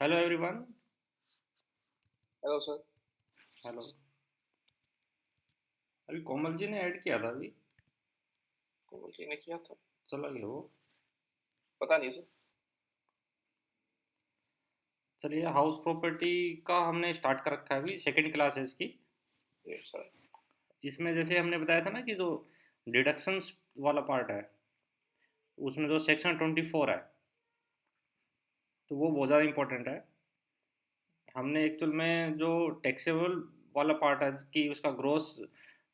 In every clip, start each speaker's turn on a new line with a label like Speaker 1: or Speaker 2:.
Speaker 1: Hello everyone.
Speaker 2: Hello sir.
Speaker 1: Hello. अभी कोमल जी ने add किया था अभी।
Speaker 2: कोमल जी ने किया था?
Speaker 1: चला गया वो।
Speaker 2: पता नहीं सर।
Speaker 1: चलिए, हाउस प्रॉपर्टी का हमने स्टार्ट कर रखा है, अभी सेकंड क्लास है इसकी।
Speaker 2: ये सर।
Speaker 1: इसमें जैसे हमने बताया था ना कि जो डिडक्शंस वाला पार्ट है, उसमें जो सेक्शन 24 है, तो वो बहुत ज़्यादा इंपॉर्टेंट है। हमने एक्चुअल में जो टैक्सेबल वाला पार्ट है कि उसका ग्रोस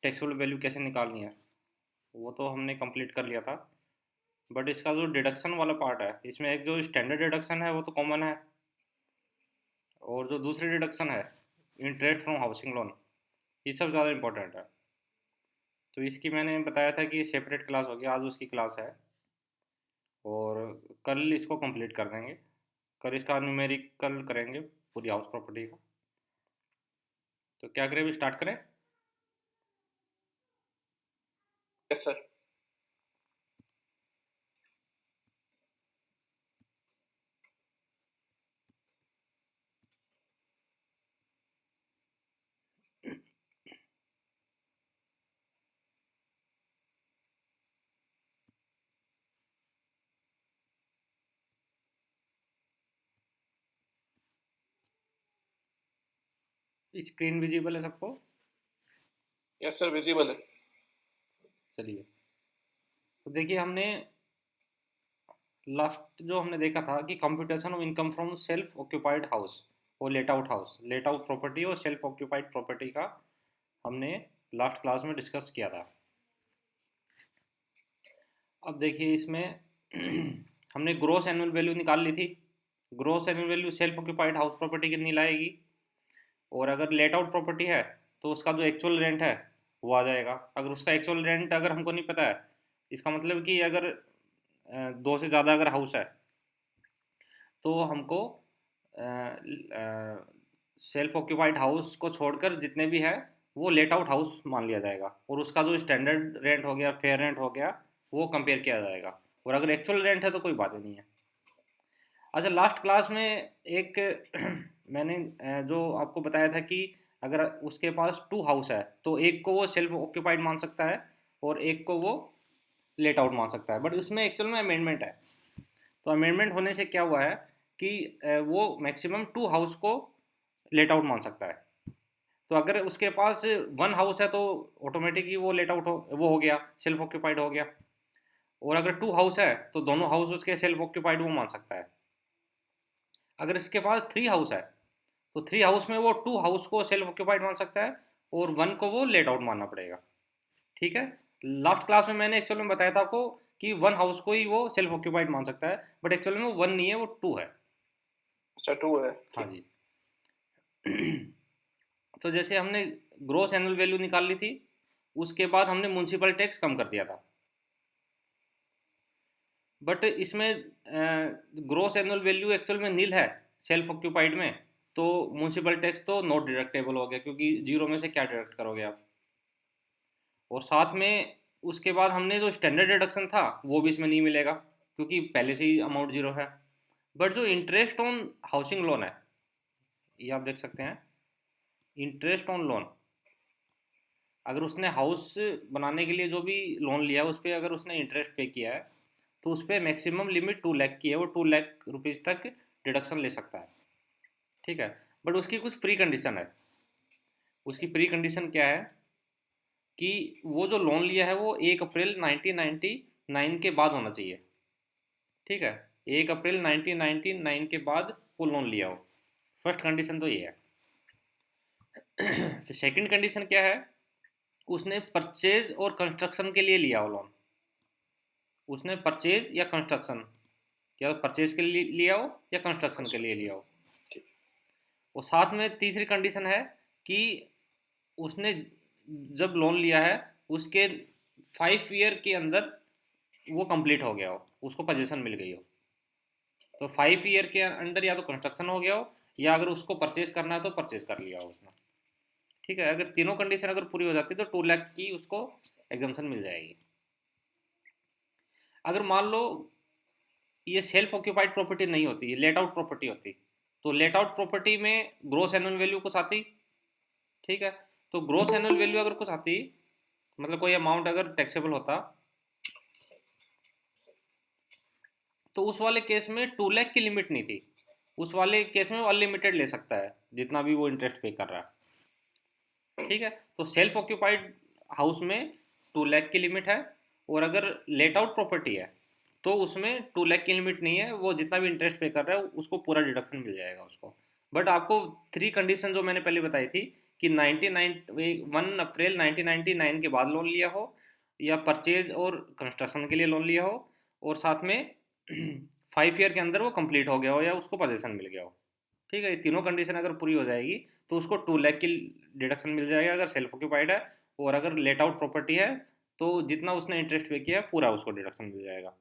Speaker 1: टैक्सेबल वैल्यू कैसे निकालनी है, वो तो हमने कंप्लीट कर लिया था। बट इसका जो डिडक्शन वाला पार्ट है, इसमें एक जो स्टैंडर्ड डिडक्शन है वो तो कॉमन है, और जो दूसरी डिडक्शन है, इंटरेस्ट फ्रॉम हाउसिंग लोन, ये सब ज़्यादा इंपॉर्टेंट है। तो इसकी मैंने बताया था कि सेपरेट क्लास होगी, आज उसकी क्लास है, और कल इसको कंप्लीट कर देंगे। कल इसका न्यूमेरिकल करेंगे, पूरी हाउस प्रॉपर्टी का। तो क्या करें, अभी स्टार्ट करें?
Speaker 2: Yes sir.
Speaker 1: स्क्रीन विजिबल है सबको?
Speaker 2: यस सर, विजिबल है।
Speaker 1: चलिए, तो देखिए, हमने लास्ट जो हमने देखा था कि computation of income from self occupied house और लेट आउट प्रॉपर्टी और सेल्फ ऑक्यूपाइड प्रॉपर्टी का हमने लास्ट क्लास में डिस्कस किया था। अब देखिए इसमें हमने ग्रोस एनुअल वैल्यू निकाल ली थी। Gross annual value self occupied house property कितनी लाएगी, और अगर लेट आउट प्रॉपर्टी है तो उसका जो एक्चुअल रेंट है वो आ जाएगा। अगर उसका एक्चुअल रेंट अगर हमको नहीं पता है, इसका मतलब कि अगर दो से ज़्यादा अगर हाउस है, तो हमको सेल्फ ऑक्यूपाइड हाउस को छोड़कर जितने भी है वो लेट आउट हाउस मान लिया जाएगा, और उसका जो स्टैंडर्ड रेंट हो गया, फेयर रेंट हो गया, वो कंपेयर किया जाएगा। और अगर एक्चुअल रेंट है तो कोई बात ही नहीं है। अच्छा, लास्ट क्लास में एक मैंने जो आपको बताया था कि अगर उसके पास टू हाउस है तो एक को वो सेल्फ ऑक्यूपाइड मान सकता है, और एक को वो लेट आउट मान सकता है। बट उसमें एक्चुअल में अमेंडमेंट है। तो अमेंडमेंट होने से क्या हुआ है कि वो मैक्सिमम टू हाउस को लेट आउट मान सकता है। तो अगर उसके पास वन हाउस है तो ऑटोमेटिक ही वो लेट आउट वो हो गया, सेल्फ ऑक्यूपाइड हो गया। और अगर टू हाउस है तो दोनों हाउस उसके सेल्फ ऑक्यूपाइड वो मान सकता है। अगर इसके पास थ्री हाउस है तो थ्री हाउस में वो टू हाउस को सेल्फ ऑक्यूपाइड मान सकता है, और वन को वो लेट आउट मानना पड़ेगा। ठीक है। लास्ट क्लास में मैंने एक्चुअल में बताया था आपको कि वन हाउस को ही वो सेल्फ ऑक्यूपाइड मान सकता है, बट एक्चुअल में वो वन नहीं है, वो टू है।
Speaker 2: अच्छा, टू है,
Speaker 1: हाँ
Speaker 2: ठीक।
Speaker 1: जी। तो जैसे हमने ग्रोस एनुअल वैल्यू निकाल ली थी, उसके बाद हमने म्यूनसिपल टैक्स कम कर दिया था। बट इसमें ग्रोस एनुअल वैल्यू एक्चुअल में नील है सेल्फ ऑक्यूपाइड में, तो म्यूनसिपल टैक्स तो नॉट डिडक्टेबल हो गया, क्योंकि जीरो में से क्या डिडक्ट करोगे आप। और साथ में उसके बाद हमने जो स्टैंडर्ड डिडक्शन था वो भी इसमें नहीं मिलेगा, क्योंकि पहले से ही अमाउंट जीरो है। बट जो इंटरेस्ट ऑन हाउसिंग लोन है, ये आप देख सकते हैं, इंटरेस्ट ऑन लोन, अगर उसने हाउस बनाने के लिए जो भी लोन लिया है उस पर अगर उसने इंटरेस्ट पे किया है, तो उस पर मैक्सिमम लिमिट 2 लाख की है, वो 2 लाख रुपीज़ तक डिडक्शन ले सकता है। ठीक है। बट उसकी कुछ प्री कंडीशन है। उसकी प्री कंडीशन क्या है कि वो जो लोन लिया है वो 1 अप्रैल 1999 के बाद होना चाहिए। ठीक है। 1 अप्रैल 1999 के बाद वो लोन लिया हो। फर्स्ट कंडीशन तो ये है। फिर सेकंड कंडीशन क्या है, उसने परचेज और कंस्ट्रक्शन के लिए लिया हो लोन। उसने परचेज या कंस्ट्रक्शन, या परचेज के लिए लिया हो या कंस्ट्रक्शन के लिए लिया हो। और साथ में तीसरी कंडीशन है कि उसने जब लोन लिया है उसके 5 ईयर के अंदर वो कंप्लीट हो गया हो, उसको पोजीशन मिल गई हो। तो 5 ईयर के अंदर या तो कंस्ट्रक्शन हो गया हो, या अगर उसको परचेज करना है तो परचेज कर लिया हो उसने। ठीक है। अगर तीनों कंडीशन अगर पूरी हो जाती है तो 2 लाख की उसको एग्जाम्पशन मिल जाएगी। अगर मान लो ये सेल्फ ऑक्यूपाइड प्रॉपर्टी नहीं होती, ये लेट आउट प्रॉपर्टी होती, तो लेट आउट प्रॉपर्टी में ग्रोस एनुअल वैल्यू कुछ आती, ठीक है। तो ग्रोस एनुअल वैल्यू अगर कुछ आती, मतलब कोई अमाउंट अगर टैक्सेबल होता, तो उस वाले केस में 2 लाख की लिमिट नहीं थी। उस वाले केस में वो अनलिमिटेड ले सकता है जितना भी वो इंटरेस्ट पे कर रहा है, ठीक है। तो सेल्फ ऑक्यूपाइड हाउस में 2 लाख की लिमिट है, और अगर लेट आउट प्रॉपर्टी है तो उसमें 2 लाख की लिमिट नहीं है, वो जितना भी इंटरेस्ट पे कर रहा है उसको पूरा डिडक्शन मिल जाएगा उसको। बट आपको 3 कंडीशन जो मैंने पहले बताई थी कि 1 अप्रैल 1999 के बाद लोन लिया हो, या परचेज और कंस्ट्रक्शन के लिए लोन लिया हो, और साथ में 5 ईयर के अंदर वो कंप्लीट हो गया हो या उसको पोजेसन मिल गया हो, ठीक है। ये तीनों कंडीशन अगर पूरी हो जाएगी तो उसको 2 लाख की डिडक्शन मिल जाएगा अगर सेल्फ ऑक्यूपाइड है, और अगर लेट आउट प्रॉपर्टी है तो जितना उसने इंटरेस्ट पे किया है पूरा उसको डिडक्शन मिल जाएगा।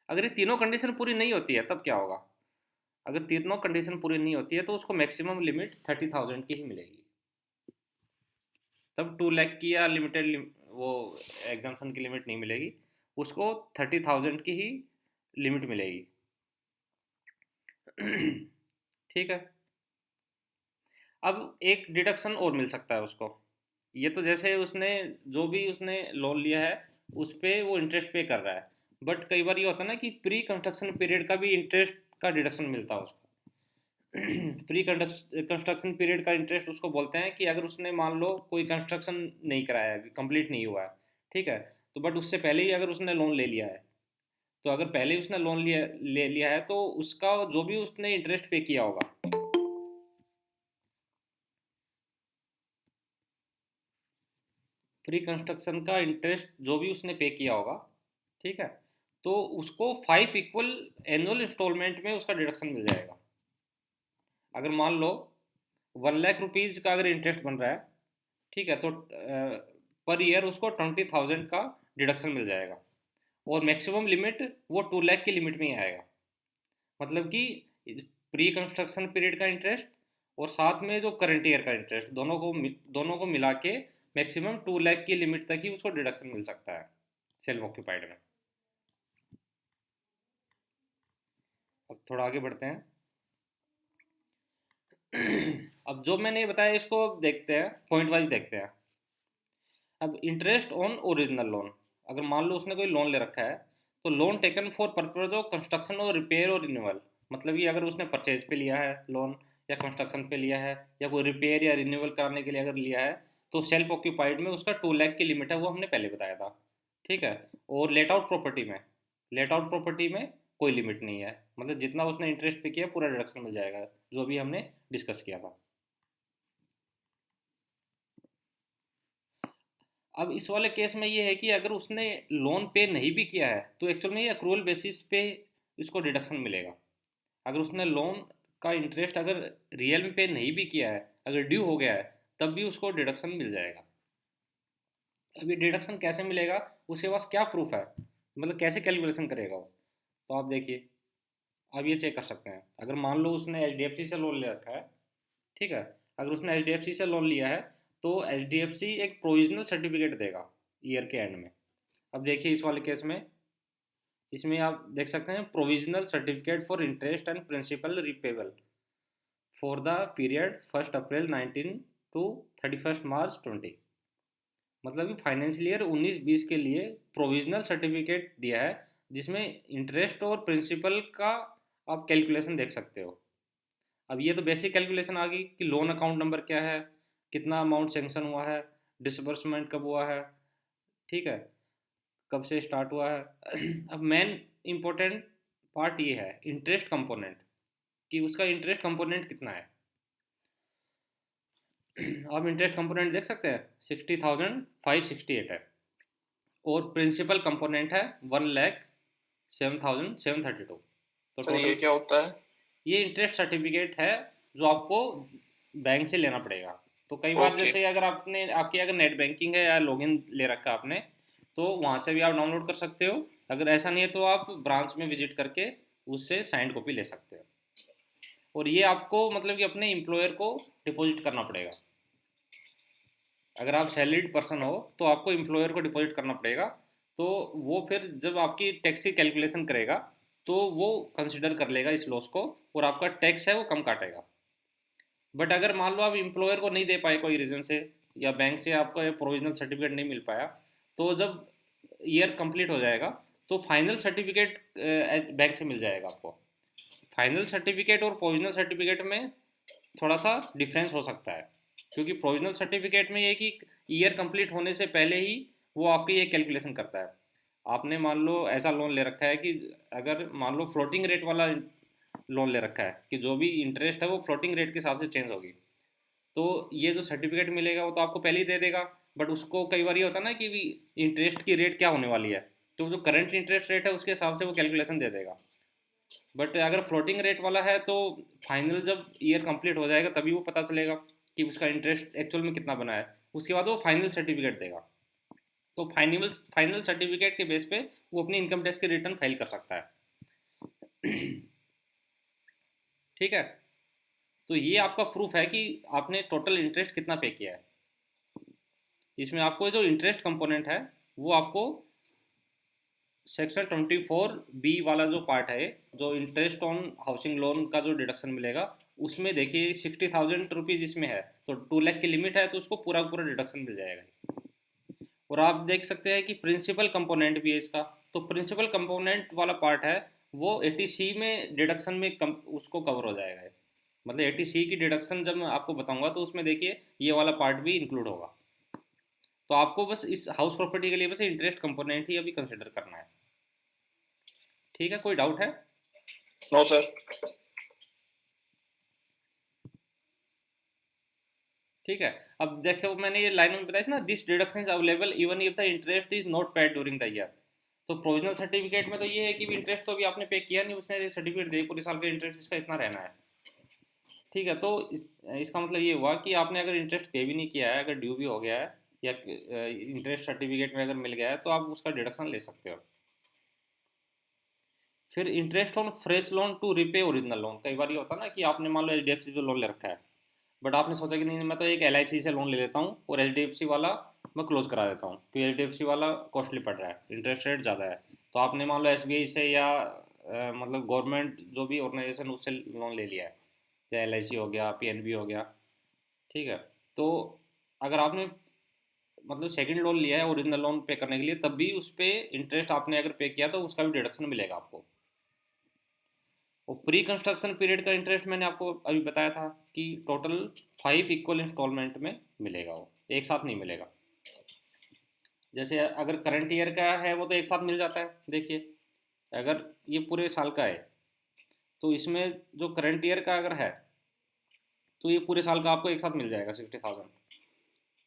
Speaker 1: अगर ये तीनों कंडीशन पूरी नहीं होती है तब क्या होगा? अगर तीनों कंडीशन पूरी नहीं होती है तो उसको मैक्सिमम लिमिट 30,000 की ही मिलेगी। तब 2 लाख की या लिमिटेड वो एग्जाम्पन की लिमिट नहीं मिलेगी, उसको 30,000 की ही लिमिट मिलेगी। ठीक है। अब एक डिडक्शन और मिल सकता है उसको, ये तो जैसे उसने जो भी उसने लोन लिया है उस पर वो इंटरेस्ट पे कर रहा है, बट कई बार ये होता है ना कि प्री कंस्ट्रक्शन पीरियड का भी इंटरेस्ट का डिडक्शन मिलता है उसको। प्री कंस्ट्रक्शन पीरियड का इंटरेस्ट उसको बोलते हैं कि अगर उसने मान लो कोई कंस्ट्रक्शन नहीं कराया है, कंप्लीट नहीं हुआ है, ठीक है, तो बट उससे पहले ही अगर उसने लोन ले लिया है, तो अगर पहले ही उसने लोन ले लिया है तो उसका जो भी उसने इंटरेस्ट पे किया होगा, प्री कंस्ट्रक्शन का इंटरेस्ट जो भी उसने पे किया होगा, ठीक है, तो उसको 5 इक्वल एनुअल इंस्टॉलमेंट में उसका डिडक्शन मिल जाएगा। अगर मान लो 1 लाख रुपीज़ का अगर इंटरेस्ट बन रहा है, ठीक है, तो पर ईयर उसको 20,000 का डिडक्शन मिल जाएगा, और मैक्सिमम लिमिट वो 2 लाख की लिमिट में ही आएगा। मतलब कि प्री कंस्ट्रक्शन पीरियड का इंटरेस्ट और साथ में जो करंट ईयर का इंटरेस्ट दोनों को मिला के मैक्सिमम 2 लाख की लिमिट तक ही उसको डिडक्शन मिल सकता है सेल्फ ऑक्यूपाइड में। अब थोड़ा आगे बढ़ते हैं। अब जो मैंने बताया इसको देखते हैं, पॉइंट वाइज देखते हैं। अब इंटरेस्ट ऑन ओरिजिनल लोन, अगर मान लो उसने कोई लोन ले रखा है, तो loan taken for purpose of construction और रिपेयर और रिन्यूअल, मतलब कि अगर उसने परचेज पे लिया है लोन, या कंस्ट्रक्शन पे लिया है, या कोई रिपेयर या रिन्यूअल कराने के लिए अगर लिया है, तो सेल्फ ऑक्यूपाइड में उसका 2 लाख की लिमिट है, वो हमने पहले बताया था, ठीक है। और लेट आउट प्रॉपर्टी में कोई लिमिट नहीं है, मतलब जितना उसने इंटरेस्ट पे किया पूरा डिडक्शन मिल जाएगा, जो भी हमने डिस्कस किया था। अब इस वाले केस में ये है कि अगर उसने लोन पे नहीं भी किया है तो एक्चुअल में ये अक्रूवल बेसिस पे इसको डिडक्शन मिलेगा। अगर उसने लोन का इंटरेस्ट अगर रियल में पे नहीं भी किया है, अगर ड्यू हो गया है, तब भी उसको डिडक्शन मिल जाएगा। अब ये डिडक्शन कैसे मिलेगा, उसके पास क्या प्रूफ है, मतलब कैसे कैलकुलेशन करेगा वो, तो आप देखिए। आप ये चेक कर सकते हैं, अगर मान लो उसने एच से लोन ले रखा है, ठीक है, अगर उसने एच से लोन लिया है तो एच एक प्रोविजनल सर्टिफिकेट देगा ईयर के एंड में। अब देखिए इस वाले केस में, इसमें आप देख सकते हैं provisional certificate for interest and principal repayable for the period 1 April 19 to 31 March 20, मतलब कि फाइनेंशियल ईयर 19-20 के लिए प्रोविजनल सर्टिफिकेट दिया है, जिसमें इंटरेस्ट और प्रिंसिपल का आप कैलकुलेशन देख सकते हो। अब ये तो बेसिक कैलकुलेशन आ गई कि लोन अकाउंट नंबर क्या है, कितना अमाउंट सेंक्शन हुआ है, डिसबर्समेंट कब हुआ है, ठीक है, कब से स्टार्ट हुआ है। अब मेन इंपॉर्टेंट पार्ट ये है इंटरेस्ट कंपोनेंट, कि उसका इंटरेस्ट कंपोनेंट कितना है। आप इंटरेस्ट कंपोनेंट देख सकते हैं 60,568 है, और प्रिंसिपल कंपोनेंट है 1,07,732। तो
Speaker 2: सर ये
Speaker 1: टोटल
Speaker 2: क्या होता है?
Speaker 1: ये इंटरेस्ट सर्टिफिकेट है जो आपको बैंक से लेना पड़ेगा। तो कई बार
Speaker 2: ओके।
Speaker 1: जैसे अगर आपकी अगर नेट बैंकिंग है या लॉगिन ले रखा है आपने, तो वहाँ से भी आप डाउनलोड कर सकते हो। अगर ऐसा नहीं है तो आप ब्रांच में विजिट करके उससे साइंड कॉपी ले सकते हो। और ये आपको मतलब कि अपने एम्प्लॉयर को डिपॉजिट करना पड़ेगा। अगर आप सैलरीड पर्सन हो तो आपको एम्प्लॉयर को डिपॉजिट करना पड़ेगा। तो वो फिर जब आपकी टैक्स की कैलकुलेशन करेगा तो वो कंसिडर कर लेगा इस लॉस को और आपका टैक्स है वो कम काटेगा। बट अगर मान लो आप एम्प्लॉयर को नहीं दे पाए कोई रीज़न से, या बैंक से आपको ये प्रोविजनल सर्टिफिकेट नहीं मिल पाया, तो जब ईयर कंप्लीट हो जाएगा तो फाइनल सर्टिफिकेट बैंक से मिल जाएगा आपको। फाइनल सर्टिफिकेट और प्रोविजनल सर्टिफिकेट में थोड़ा सा डिफरेंस हो सकता है, क्योंकि प्रोविजनल सर्टिफिकेट में ये कि ईयर कंप्लीट होने से पहले ही वो आपकी ये कैलकुलेशन करता है। आपने मान लो ऐसा लोन ले रखा है कि अगर मान लो फ्लोटिंग रेट वाला लोन ले रखा है कि जो भी इंटरेस्ट है वो फ्लोटिंग रेट के हिसाब से चेंज होगी, तो ये जो सर्टिफिकेट मिलेगा वो तो आपको पहले ही दे देगा। बट उसको कई बार ये होता है ना कि भी इंटरेस्ट की रेट क्या होने वाली है, तो जो करंट इंटरेस्ट रेट है उसके हिसाब से वो कैलकुलेशन दे देगा। बट अगर फ्लोटिंग रेट वाला है तो फाइनल जब ईयर कंप्लीट हो जाएगा तभी वो पता चलेगा कि उसका इंटरेस्ट एक्चुअल में कितना बना है, उसके बाद वो फाइनल सर्टिफिकेट देगा। तो फाइनल फाइनल सर्टिफिकेट के बेस पे वो अपनी इनकम टैक्स की रिटर्न फाइल कर सकता है। ठीक है, तो ये आपका प्रूफ है कि आपने टोटल इंटरेस्ट कितना पे किया है। इसमें आपको जो इंटरेस्ट कंपोनेंट है वो आपको सेक्शन 24B वाला जो पार्ट है, जो इंटरेस्ट ऑन हाउसिंग लोन का जो डिडक्शन मिलेगा, उसमें देखिए 60,000 रुपीज़ इसमें है, तो 2 लाख की लिमिट है तो उसको पूरा पूरा डिडक्शन मिल जाएगा। और आप देख सकते हैं कि प्रिंसिपल कंपोनेंट भी है इसका, तो प्रिंसिपल कंपोनेंट वाला पार्ट है वो 80C में डिडक्शन में उसको कवर हो जाएगा। मतलब 80C की डिडक्शन जब मैं आपको बताऊंगा तो उसमें देखिए ये वाला पार्ट भी इंक्लूड होगा। तो आपको बस इस हाउस प्रॉपर्टी के लिए बस इंटरेस्ट कंपोनेंट ही अभी कंसिडर करना है। ठीक है, कोई डाउट है?
Speaker 2: No sir.
Speaker 1: ठीक है, अब देखो मैंने ये लाइन में बताया था ना, this deduction is available even if the interest is not paid during the year. तो प्रोविजनल सर्टिफिकेट में तो ये है कि इंटरेस्ट तो अभी आपने पे किया नहीं, उसने सर्टिफिकेट दे पूरे साल का इंटरेस्ट इसका इतना रहना है। ठीक है, तो इसका मतलब ये हुआ कि आपने अगर इंटरेस्ट पे भी नहीं किया है, अगर ड्यू भी हो गया है, या इंटरेस्ट सर्टिफिकेट में अगर मिल गया है तो आप उसका डिडक्शन ले सकते हो। फिर interest on fresh loan to repay original loan. कई बार ये होता है ना कि आपने मान लो HDFC से लोन ले रखा है, बट आपने सोचा कि नहीं मैं तो एक LIC से लोन ले लेता हूँ और HDFC वाला मैं क्लोज करा देता हूँ, क्योंकि HDFC वाला कॉस्टली पड़ रहा है, इंटरेस्ट रेट ज़्यादा है। तो आपने मान लो SBI से या मतलब गवर्नमेंट जो भी ऑर्गेनाइजेशन उससे लोन ले लिया है, या LIC हो गया, PNB हो गया। ठीक है, तो अगर आपने मतलब सेकंड लोन लिया है ओरिजिनल लोन पे करने के लिए, तब भी उस पर इंटरेस्ट आपने अगर पे किया तो उसका भी डिडक्शन मिलेगा आपको। और प्री कंस्ट्रक्शन पीरियड का इंटरेस्ट मैंने आपको अभी बताया था कि टोटल 5 इक्वल इंस्टॉलमेंट में मिलेगा, वो एक साथ नहीं मिलेगा। जैसे अगर करंट ईयर का है वो तो एक साथ मिल जाता है। देखिए अगर ये पूरे साल का है तो इसमें जो करंट ईयर का अगर है तो ये पूरे साल का आपको एक साथ मिल जाएगा 60,000।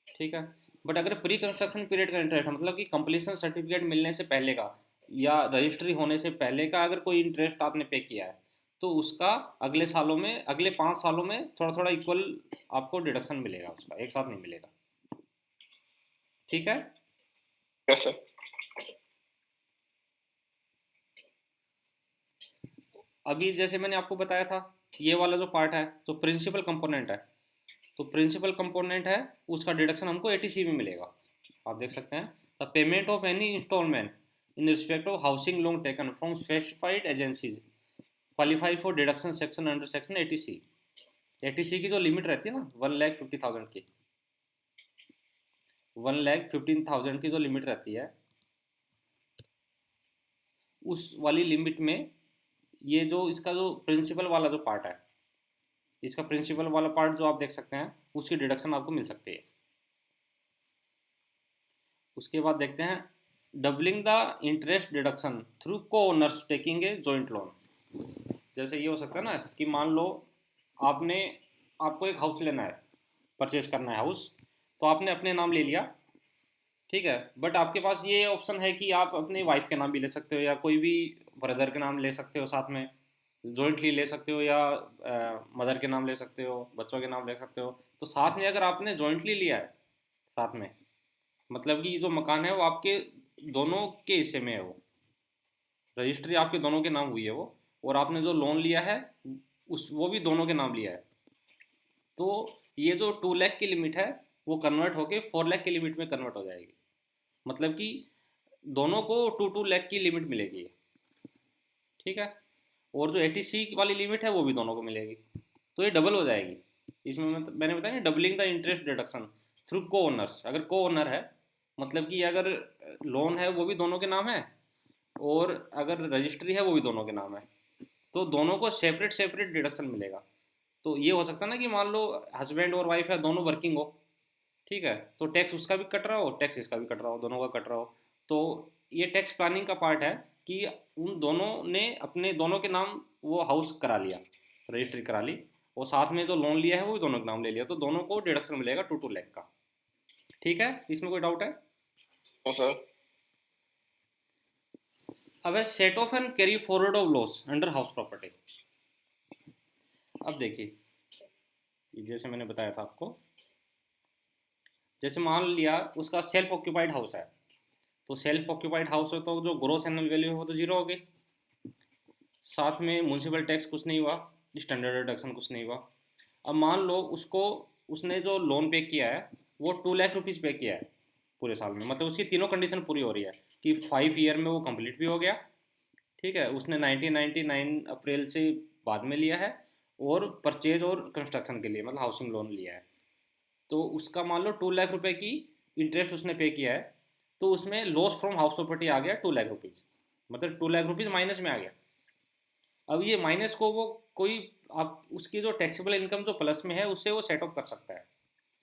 Speaker 1: ठीक है, बट अगर प्री कंस्ट्रक्शन पीरियड का इंटरेस्ट है, मतलब कि कंप्लीशन सर्टिफिकेट मिलने से पहले का या रजिस्ट्री होने से पहले का अगर कोई इंटरेस्ट आपने पे किया है, तो उसका अगले सालों में, अगले 5 सालों में थोड़ा थोड़ा इक्वल आपको डिडक्शन मिलेगा, उसका एक साथ नहीं मिलेगा। ठीक है,
Speaker 2: यस सर।
Speaker 1: अभी जैसे मैंने आपको बताया था ये वाला जो पार्ट है जो प्रिंसिपल कंपोनेंट है, तो प्रिंसिपल कंपोनेंट है उसका डिडक्शन हमको 80C में मिलेगा। आप देख सकते हैं, the payment of any instalment in respect of housing loan taken from specified agencies qualify for deduction section under section 80C। 80C की जो लिमिट रहती है ना 1,50,000 की, 1,15,000 की जो लिमिट रहती है, उस वाली लिमिट में ये जो इसका जो प्रिंसिपल वाला जो पार्ट है, इसका प्रिंसिपल वाला पार्ट जो आप देख सकते हैं उसकी डिडक्शन आपको मिल सकती है। उसके बाद देखते हैं doubling the interest deduction through को owners taking a joint loan. जैसे ये हो सकता है ना कि मान लो आपने, आपको एक हाउस लेना है, परचेज करना है हाउस, तो आपने अपने नाम ले लिया। ठीक है, बट आपके पास ये ऑप्शन है कि आप अपने वाइफ के नाम भी ले सकते हो या कोई भी ब्रदर के नाम ले सकते हो, साथ में जॉइंटली ले सकते हो, या मदर के नाम ले सकते हो, बच्चों के नाम ले सकते हो। तो साथ में अगर आपने जॉइंटली लिया है साथ में, मतलब कि जो मकान है वो आपके दोनों के हिस्से में है, वो रजिस्ट्री आपके दोनों के नाम हुई है वो, और आपने जो लोन लिया है उस वो भी दोनों के नाम लिया है। तो ये जो 2 लाख की लिमिट है वो कन्वर्ट होके 4 लाख की लिमिट में कन्वर्ट हो जाएगी। मतलब कि दोनों को 2-2 लाख की लिमिट मिलेगी। ठीक है। और जो 80C वाली लिमिट है वो भी दोनों को मिलेगी, तो ये डबल हो जाएगी। इसमें मैंने बताया ना, doubling the interest deduction through को ओनर्स। अगर को ओनर है मतलब कि अगर लोन है वो भी दोनों के नाम है, और अगर रजिस्ट्री है वो भी दोनों के नाम है, तो दोनों को सेपरेट सेपरेट डिडक्शन मिलेगा। तो ये हो सकता है ना कि मान लो हस्बैंड और वाइफ है, दोनों वर्किंग हो, ठीक है, तो टैक्स उसका भी कट रहा हो, टैक्स इसका भी कट रहा हो, दोनों का कट रहा हो। तो ये टैक्स प्लानिंग का पार्ट है कि उन दोनों ने अपने दोनों के नाम वो हाउस करा लिया, रजिस्ट्री करा ली, और साथ में जो लोन लिया है वो भी दोनों के नाम ले लिया, तो दोनों को डिडक्शन मिलेगा 2 लाख का। ठीक है, इसमें कोई डाउट है?
Speaker 2: No sir.
Speaker 1: अब है set off and carry forward of loss under house property. अब देखिए, जैसे मैंने बताया था आपको, जैसे मान लिया उसका सेल्फ ऑक्यूपाइड हाउस है, तो सेल्फ ऑक्यूपाइड हाउस है तो जो ग्रोस एनुअल वैल्यू है वो तो जीरो हो गई, साथ में म्यूनसिपल टैक्स कुछ नहीं हुआ, स्टैंडर्ड डिडक्शन कुछ नहीं हुआ। अब मान लो उसको, उसने जो लोन पे किया है वो 2 लाख रुपीज़ पे किया है पूरे साल में, मतलब उसकी तीनों कंडीशन पूरी हो रही है कि 5 ईयर में वो कंप्लीट भी हो गया, ठीक है, उसने 1999 अप्रैल से बाद में लिया है, और परचेज और कंस्ट्रक्शन के लिए मतलब हाउसिंग लोन लिया है, तो उसका मान लो 2 लाख रुपए की इंटरेस्ट उसने पे किया है, तो उसमें लॉस फ्रॉम हाउस प्रॉपर्टी आ गया 2 लाख रुपीज़, मतलब 2 लाख रुपीज़ माइनस में आ गया। अब ये माइनस को वो कोई, आप उसकी जो टैक्सेबल इनकम जो प्लस में है उससे वो सेट ऑफ कर सकता है।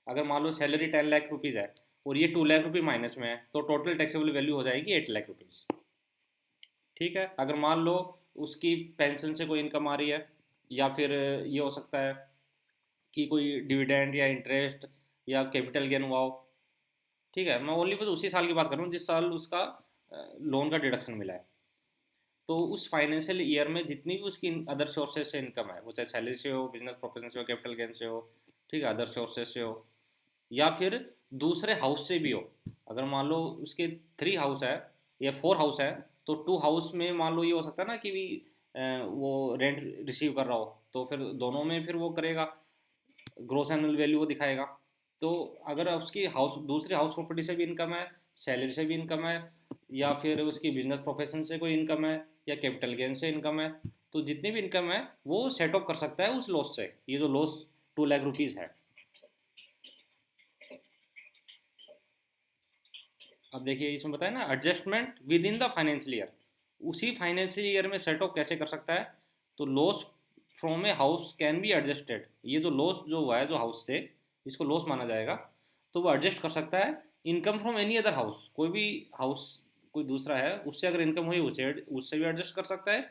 Speaker 1: अगर मान लो सैलरी 10 लाख रुपीज़ है और ये 2 लाख रुपये माइनस में है, तो टोटल टैक्सेबल वैल्यू हो जाएगी 8 लाख रुपीज़। ठीक है, अगर मान लो उसकी पेंशन से कोई इनकम आ रही है, या फिर ये हो सकता है कि कोई डिविडेंड या इंटरेस्ट या कैपिटल गेन हुआ हो, ठीक है, मैं ओनली बस उसी साल की बात कर रहा हूँ जिस साल उसका लोन का डिडक्शन मिला है। तो उस फाइनेंशियल ईयर में जितनी भी उसकी अदर सोर्सेज से इनकम है, वो चाहे सैलरी से हो, बिजनेस प्रोफेशन से हो, कैपिटल गेन से हो, ठीक है, अदर सोर्सेज से हो, या फिर दूसरे हाउस से भी हो। अगर मान लो उसके 3 हाउस है या 4 हाउस है, तो 2 हाउस में मान लो ये हो सकता है ना कि भी वो रेंट रिसीव कर रहा हो, तो फिर दोनों में फिर वो करेगा, ग्रोस एनुअल वैल्यू वो दिखाएगा। तो अगर उसकी हाउस दूसरे हाउस प्रॉपर्टी से भी इनकम है, सैलरी से भी इनकम है, या फिर उसकी बिजनेस प्रोफेशन से कोई इनकम है, या कैपिटल गेन से इनकम है, तो जितनी भी इनकम है वो सेट ऑफ कर सकता है उस लॉस से, ये जो लॉस 2 लाख रुपीज़ है। अब देखिए इसमें बताया ना, adjustment with in the financial year, उसी फाइनेंशियल ईयर में सेट ऑफ कैसे कर सकता है, तो loss from a house can be adjusted, ये जो लॉस जो हुआ है जो हाउस से, इसको लॉस माना जाएगा, तो वो एडजस्ट कर सकता है income from any other house, कोई भी हाउस कोई दूसरा है उससे अगर इनकम हुई उससे उससे भी एडजस्ट कर सकता है।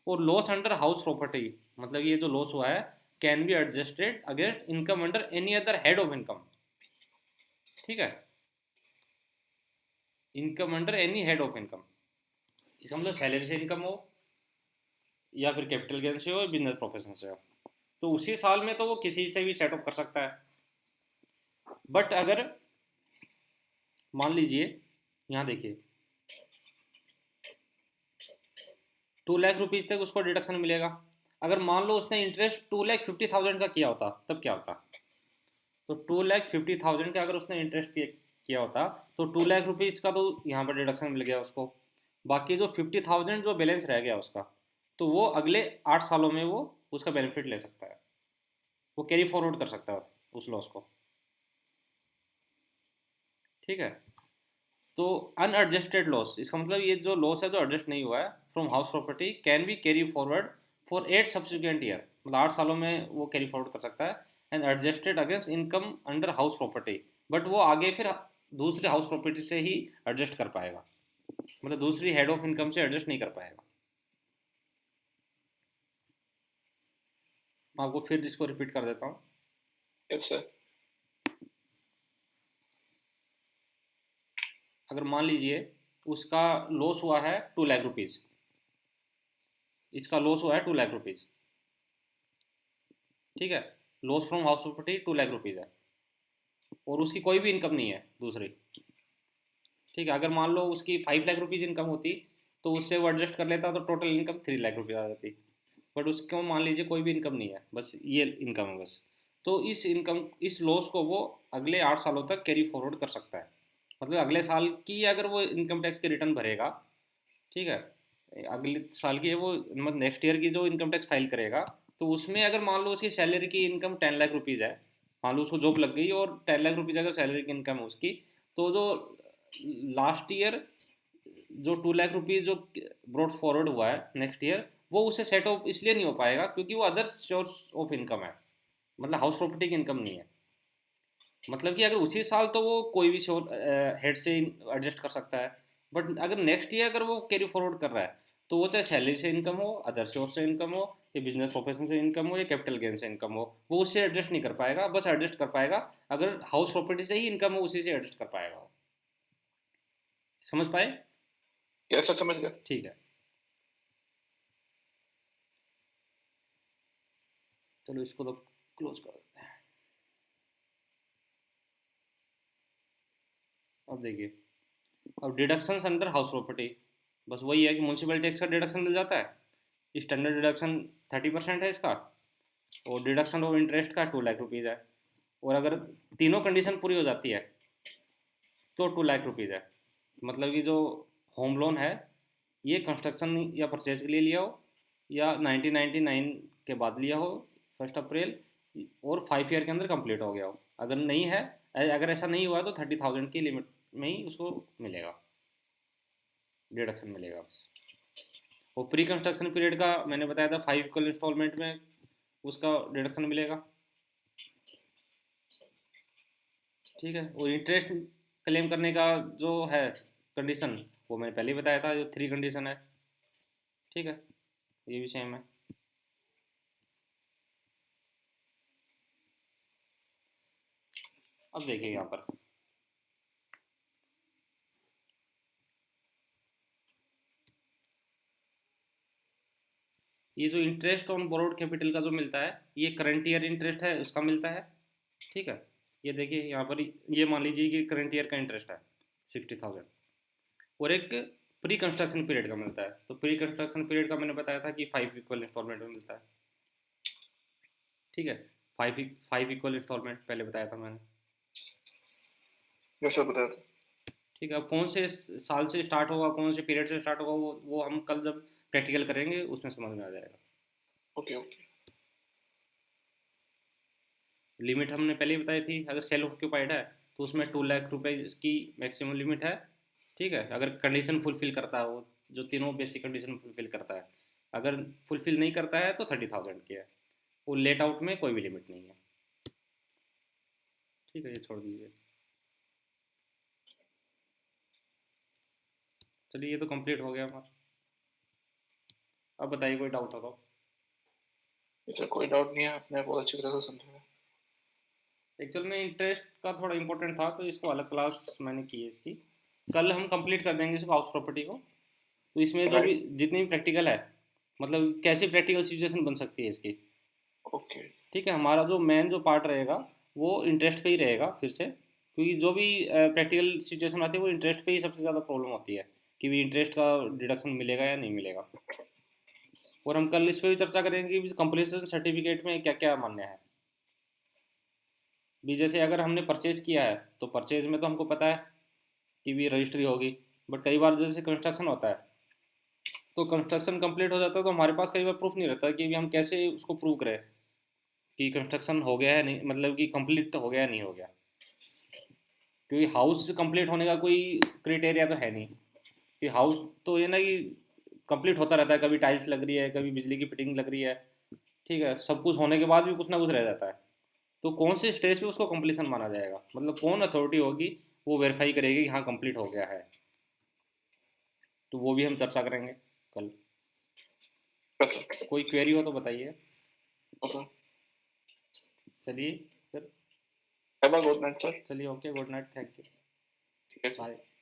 Speaker 1: और लॉस अंडर हाउस प्रॉपर्टी, मतलब ये जो लॉस हुआ है can be adjusted against income under any other head of income, ठीक है, income under any head of income, इसका मतलब सैलरी से इनकम हो, या फिर कैपिटल गेन से हो, बिजनेस प्रोफेशन से हो, तो उसी साल में तो वो किसी से भी सेटअप कर सकता है। बट अगर मान लीजिए, यहाँ देखिए 2 लाख रुपीज़ तक उसको डिडक्शन मिलेगा। अगर मान लो उसने इंटरेस्ट 2,50,000 का किया होता तब क्या होता, तो 2,50,000 का अगर उसने इंटरेस्ट किया होता, तो 2 लाख रुपीज़ का तो यहाँ पर डिडक्शन मिल गया उसको, बाकी जो 50,000 जो बैलेंस रह गया उसका, तो वो अगले 8 सालों में वो उसका बेनिफिट ले सकता है, वो कैरी फॉरवर्ड कर सकता है उस लॉस को। ठीक है, तो अनएडजस्टेड लॉस, इसका मतलब ये जो लॉस है जो एडजस्ट नहीं हुआ है from house property can be carry forward for 8 subsequent year, मतलब 8 सालों में वो कैरी फॉरवर्ड कर सकता है, and adjusted against income under house property, but वो आगे फिर दूसरे हाउस प्रॉपर्टी से ही एडजस्ट कर पाएगा, मतलब दूसरी हेड ऑफ इनकम से एडजस्ट नहीं कर पाएगा। मैं आपको फिर इसको रिपीट कर देता हूँ।
Speaker 2: Yes sir.
Speaker 1: अगर मान लीजिए उसका लॉस हुआ है 2 लाख रुपीज़, इसका लॉस हुआ है 2 लाख रुपीज़, ठीक है, loss from house property 2 lakh rupees है, और उसकी कोई भी इनकम नहीं है दूसरी, ठीक है, अगर मान लो उसकी 5 लाख रुपीज़ इनकम होती तो उससे वो एडजस्ट कर लेता तो टोटल इनकम 3 लाख रुपीज़ आ जाती, बट उसको मान लीजिए कोई भी इनकम नहीं है, बस ये इनकम है बस, तो इस इनकम इस लॉस को वो अगले 8 सालों तक कैरी फॉरवर्ड कर सकता है, मतलब अगले साल की अगर वो इनकम टैक्स की रिटर्न भरेगा, ठीक है, अगले साल की है वो, मतलब नेक्स्ट ईयर की जो इनकम टैक्स फाइल करेगा, तो उसमें अगर मान लो उसकी सैलरी की इनकम 10 लाख रुपीज़ है, मान लो उसको जॉब लग गई और 10 लाख रुपीज़ अगर सैलरी की इनकम है उसकी, तो जो लास्ट ईयर जो 2 लाख रुपीज़ जो ब्रॉड फॉरवर्ड हुआ है नेक्स्ट ईयर, वो उससे सेट ऑफ इसलिए नहीं हो पाएगा क्योंकि वो अदर सोर्स ऑफ इनकम है, मतलब हाउस प्रॉपर्टी की इनकम नहीं है। मतलब कि अगर उसी साल तो वो कोई भी हेड से एडजस्ट कर सकता है, बट अगर नेक्स्ट ईयर अगर वो कैरी फॉरवर्ड कर रहा है, तो वो चाहे सैलरी से इनकम हो, अदर सोर्स से इनकम हो, या बिजनेस प्रोफेशन से इनकम हो, या कैपिटल गेन से इनकम हो, वो उससे एडजस्ट नहीं कर पाएगा, बस एडजस्ट कर पाएगा अगर हाउस प्रॉपर्टी से ही इनकम हो, उसी से एडजस्ट कर पाएगा। समझ पाए?
Speaker 2: यस सर, समझ गया।
Speaker 1: ठीक है, चलो इसको तो क्लोज कर देते हैं। अब देखिए, अब डिडक्शंस अंडर हाउस प्रॉपर्टी, बस वही है कि म्यूनसिपल टैक्स का डिडक्शन मिल जाता है, स्टैंडर्ड डिडक्शन 30% है इसका, और डिडक्शन ऑफ इंटरेस्ट का 2 लाख रुपीज़ है, और अगर तीनों कंडीशन पूरी हो जाती है तो 2 लाख रुपीज़ है। मतलब कि जो होम लोन है, ये कंस्ट्रक्शन या परचेज के लिए लिया हो, या 1999 के बाद लिया हो, 1 अप्रैल, और 5 ईयर के अंदर कंप्लीट हो गया हो। अगर नहीं है, अगर ऐसा नहीं हुआ तो 30,000 की लिमिट में ही उसको मिलेगा, डिडक्शन मिलेगा बस। और प्री कंस्ट्रक्शन पीरियड का मैंने बताया था 5 इक्वल इंस्टॉलमेंट में उसका डिडक्शन मिलेगा। ठीक है, और इंटरेस्ट क्लेम करने का जो है कंडीशन, वो मैंने पहले ही बताया था, जो 3 कंडीशन है। ठीक है, ये भी सेम है। अब देखिए यहाँ पर, ये जो इंटरेस्ट ऑन बोरोड कैपिटल का जो मिलता है, ये करंट ईयर इंटरेस्ट है उसका मिलता है। ठीक है, ये देखिए यहाँ पर, ये मान लीजिए कि करंट ईयर का इंटरेस्ट है 60,000, और एक प्री कंस्ट्रक्शन पीरियड का मिलता है। तो प्री कंस्ट्रक्शन पीरियड का मैंने बताया था कि 5 इक्वल इंस्टॉलमेंट में मिलता है। ठीक है, 5 इक्वल इंस्टॉलमेंट पहले बताया था मैंने।
Speaker 2: यस सर, बताया था।
Speaker 1: ठीक है, अब कौन से साल से स्टार्ट होगा, कौन से पीरियड से स्टार्ट होगा, वो हम कल जब प्रैक्टिकल करेंगे उसमें समझ में आ जाएगा।
Speaker 2: Okay okay.
Speaker 1: लिमिट हमने पहले ही बताई थी, अगर सेल्फ ऑक्यूपाइड है तो उसमें 2 लाख रुपए की मैक्सिमम लिमिट है। ठीक है, अगर कंडीशन फुलफिल करता है वो, जो तीनों बेसिक कंडीशन फुलफिल करता है। अगर फुलफिल नहीं करता है तो 30,000 की है। वो लेट आउट में कोई भी लिमिट नहीं है। ठीक है, ये छोड़ दीजिए। चलिए, ये तो कंप्लीट हो गया हमारा। अब बताइए, कोई डाउट हो तो।
Speaker 2: सर कोई डाउट नहीं है, आपने बहुत अच्छी तरह से समझाया।
Speaker 1: एक्चुअल में इंटरेस्ट का थोड़ा इंपॉर्टेंट था, तो इसको अलग क्लास मैंने की है इसकी। कल हम कंप्लीट कर देंगे इसको, हाउस प्रॉपर्टी को। तो इसमें जो भी
Speaker 2: राइट।
Speaker 1: जितनी भी प्रैक्टिकल है, मतलब कैसी प्रैक्टिकल सिचुएशन बन सकती है इसकी।
Speaker 2: ओके।
Speaker 1: ठीक है, हमारा जो मेन जो पार्ट रहेगा वो इंटरेस्ट पे ही रहेगा फिर से, क्योंकि जो भी प्रैक्टिकल सिचुएशन आती है वो इंटरेस्ट पे ही सबसे ज़्यादा प्रॉब्लम होती है, कि भी इंटरेस्ट का डिडक्शन मिलेगा या नहीं मिलेगा। और हम कल इस पर भी चर्चा करेंगे कि कंप्लीशन सर्टिफिकेट में क्या क्या मान्य है। भी जैसे अगर हमने परचेज किया है तो परचेज में तो हमको पता है कि भी रजिस्ट्री होगी, बट कई बार जैसे कंस्ट्रक्शन होता है, तो कंस्ट्रक्शन कंप्लीट हो जाता है तो हमारे पास कई बार प्रूफ नहीं रहता कि भी हम कैसे उसको प्रूव करें कि कंस्ट्रक्शन हो गया है नहीं, मतलब कि कंप्लीट हो गया है नहीं हो गया। क्योंकि हाउस कंप्लीट होने का कोई क्राइटेरिया तो है नहीं, कि हाउस तो ये ना कि कंप्लीट होता रहता है, कभी टाइल्स लग रही है, कभी बिजली की फिटिंग लग रही है। ठीक है, सब कुछ होने के बाद भी कुछ ना कुछ रह जाता है। तो कौन से स्टेज पे उसको कंप्लीशन माना जाएगा, मतलब कौन अथॉरिटी होगी वो वेरीफाई करेगी कि हाँ कंप्लीट हो गया है। तो वो भी हम चर्चा करेंगे कल।
Speaker 2: ओके।
Speaker 1: कोई क्वेरी हो तो बताइए।
Speaker 2: ओके।
Speaker 1: चलिए फिर।
Speaker 2: Have a good night sir.
Speaker 1: चलिए, okay, good night, thank you,
Speaker 2: ठीक है सर।
Speaker 1: बाय।